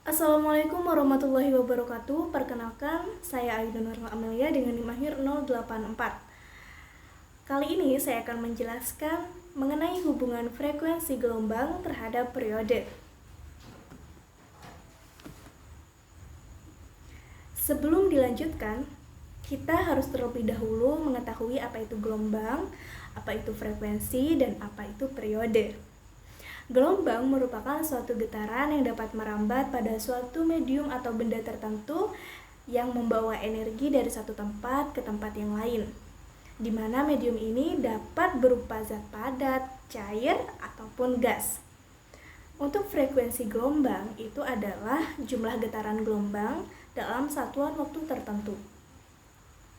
Assalamualaikum warahmatullahi wabarakatuh. Perkenalkan, saya Aida Nurul Amelia dengan NIM akhir 084. Kali ini saya akan menjelaskan mengenai hubungan frekuensi gelombang terhadap periode. Sebelum dilanjutkan, kita harus terlebih dahulu mengetahui apa itu gelombang, apa itu frekuensi, dan apa itu periode. Gelombang merupakan suatu getaran yang dapat merambat pada suatu medium atau benda tertentu yang membawa energi dari satu tempat ke tempat yang lain, di mana medium ini dapat berupa zat padat, cair, ataupun gas. Untuk frekuensi gelombang itu adalah jumlah getaran gelombang dalam satuan waktu tertentu.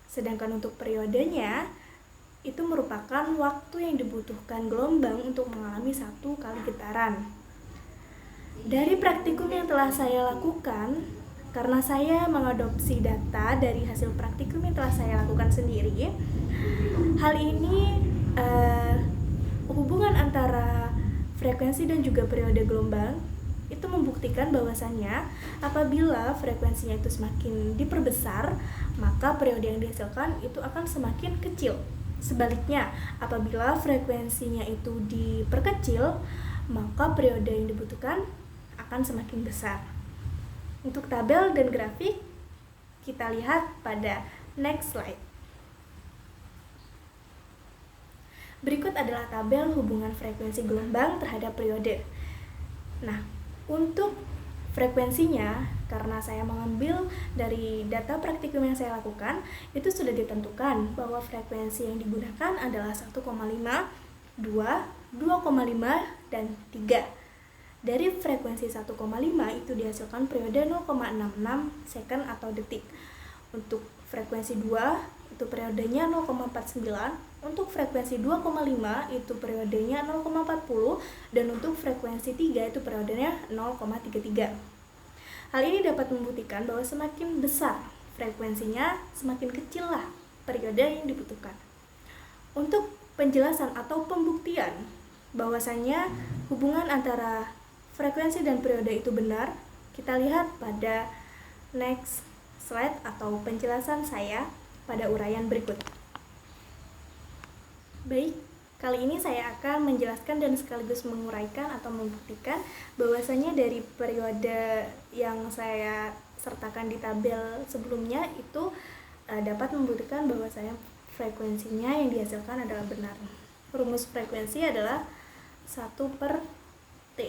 Sedangkan untuk periodenya, itu merupakan waktu yang dibutuhkan gelombang untuk mengalami satu kali getaran. Dari praktikum yang telah saya lakukan, karena saya mengadopsi data dari hasil praktikum yang telah saya lakukan sendiri, hal ini hubungan antara frekuensi dan juga periode gelombang itu membuktikan bahwasannya apabila frekuensinya itu semakin diperbesar, maka periode yang dihasilkan itu akan semakin kecil. Sebaliknya, apabila frekuensinya itu diperkecil, maka periode yang dibutuhkan akan semakin besar. Untuk tabel dan grafik, kita lihat pada next slide. Berikut adalah tabel hubungan frekuensi gelombang terhadap periode. Nah, untuk frekuensinya, karena saya mengambil dari data praktikum yang saya lakukan, itu sudah ditentukan bahwa frekuensi yang digunakan adalah 1,5, 2, 2,5, dan 3. Dari frekuensi 1,5 itu dihasilkan periode 0,66 second atau detik. Untuk frekuensi 2 itu periodenya 0,49, untuk frekuensi 2,5 itu periodenya 0,40, dan untuk frekuensi 3 itu periodenya 0,33. Hal ini dapat membuktikan bahwa semakin besar frekuensinya, semakin kecillah periode yang dibutuhkan. Untuk penjelasan atau pembuktian bahwasannya hubungan antara frekuensi dan periode itu benar, kita lihat pada next slide atau penjelasan saya pada uraian berikut. Baik, kali ini saya akan menjelaskan dan sekaligus menguraikan atau membuktikan bahwasanya dari periode yang saya sertakan di tabel sebelumnya itu dapat membuktikan bahwasanya frekuensinya yang dihasilkan adalah benar. Rumus frekuensi adalah 1/T,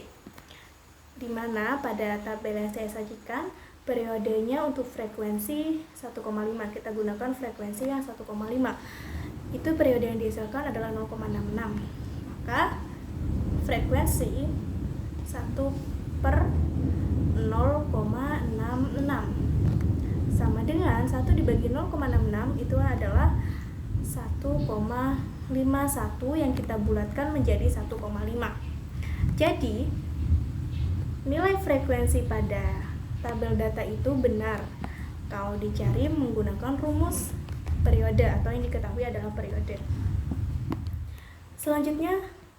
di mana pada tabel yang saya sajikan periodenya untuk frekuensi 1,5, kita gunakan frekuensi yang 1,5. Itu periode yang dihasilkan adalah 0,66. Maka frekuensi 1/0,66 sama dengan 1 dibagi 0,66 itu adalah 1,51 yang kita bulatkan menjadi 1,5. Jadi nilai frekuensi pada tabel data itu benar kalau dicari menggunakan rumus periode atau yang diketahui adalah periode. Selanjutnya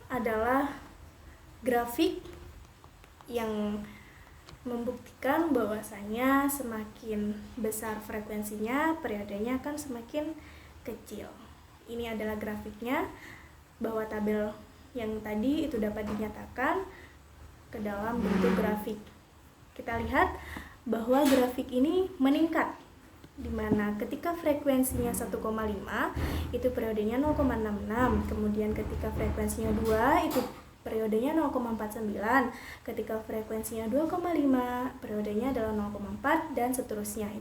adalah grafik yang membuktikan bahwasanya semakin besar frekuensinya, periodenya akan semakin kecil. Ini adalah grafiknya, bahwa tabel yang tadi itu dapat dinyatakan ke dalam bentuk grafik. Kita lihat bahwa grafik ini meningkat, di mana ketika frekuensinya 1,5 itu periodenya 0,66, kemudian ketika frekuensinya 2 itu periodenya 0,49, ketika frekuensinya 2,5 periodenya adalah 0,4, dan seterusnya.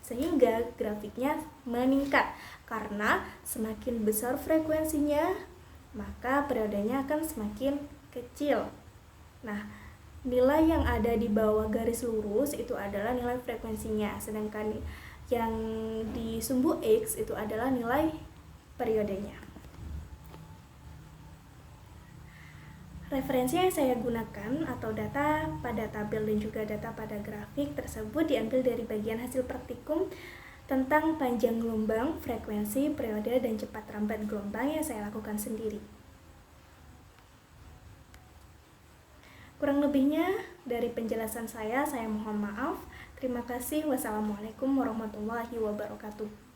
Sehingga grafiknya meningkat karena semakin besar frekuensinya maka periodenya akan semakin kecil. Nah, nilai yang ada di bawah garis lurus itu adalah nilai frekuensinya, sedangkan yang di sumbu X itu adalah nilai periodenya. Referensi yang saya gunakan atau data pada tabel dan juga data pada grafik tersebut diambil dari bagian hasil praktikum tentang panjang gelombang, frekuensi, periode, dan cepat rambat gelombang yang saya lakukan sendiri. Kurang lebihnya dari penjelasan saya mohon maaf. Terima kasih. Wassalamualaikum warahmatullahi wabarakatuh.